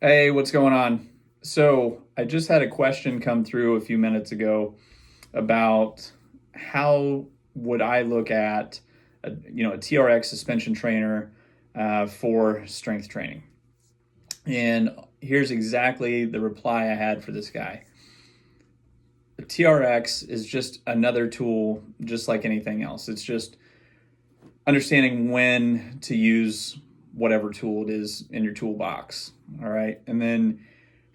Hey, what's going on? So, I just had a question come through a few minutes ago about how would I look at a TRX suspension trainer for strength training. And here's exactly the reply I had for this guy. The TRX is just another tool, just like anything else. It's just understanding when to use whatever tool it is in your toolbox. All right. And then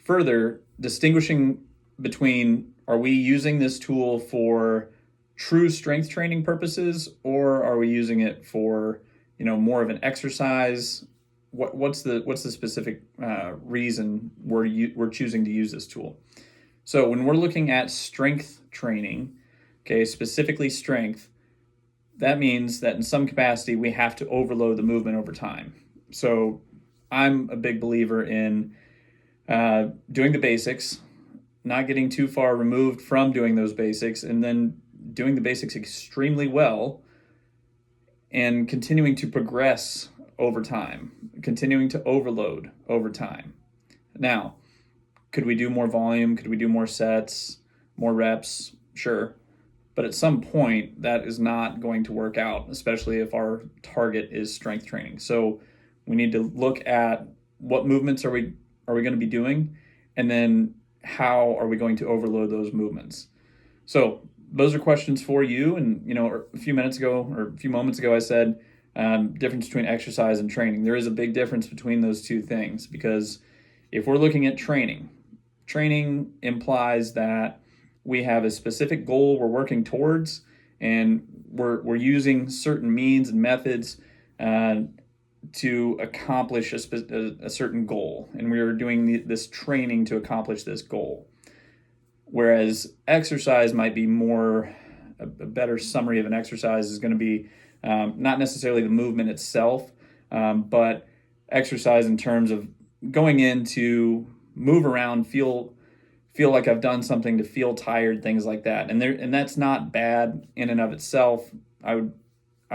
further, distinguishing between, are we using this tool for true strength training purposes, or are we using it for, more of an exercise? What's the specific reason we're choosing to use this tool? So when we're looking at strength training, okay, specifically strength, that means that in some capacity we have to overload the movement over time. So I'm a big believer in doing the basics, not getting too far removed from doing those basics, and then doing the basics extremely well and continuing to progress over time, continuing to overload over time. Now, could we do more volume? Could we do more sets, more reps? Sure. But at some point, that is not going to work out, especially if our target is strength training. So we need to look at what movements are we going to be doing, and then how are we going to overload those movements. So those are questions for you. And a few minutes ago or a few moments ago, I said difference between exercise and training. There is a big difference between those two things, because if we're looking at training implies that we have a specific goal we're working towards, and we're using certain means and methods to accomplish a certain goal, and we are doing this training to accomplish this goal. Whereas exercise might be more, a better summary of an exercise is going to be not necessarily the movement itself, but exercise in terms of going in to move around, feel like I've done something, to feel tired, things like that. And that's not bad in and of itself. I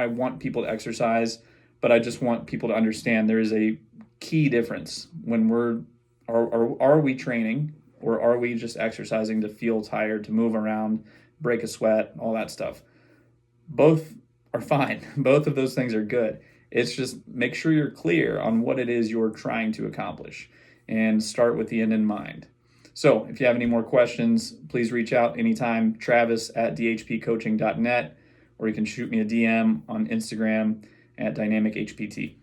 want people to exercise, but I just want people to understand there is a key difference when are we training, or are we just exercising to feel tired, to move around, break a sweat, all that stuff. Both are fine. Both of those things are good. It's just make sure you're clear on what it is you're trying to accomplish, and start with the end in mind. So if you have any more questions, please reach out anytime, travis@dhpcoaching.net, or you can shoot me a DM on Instagram at dynamichpt.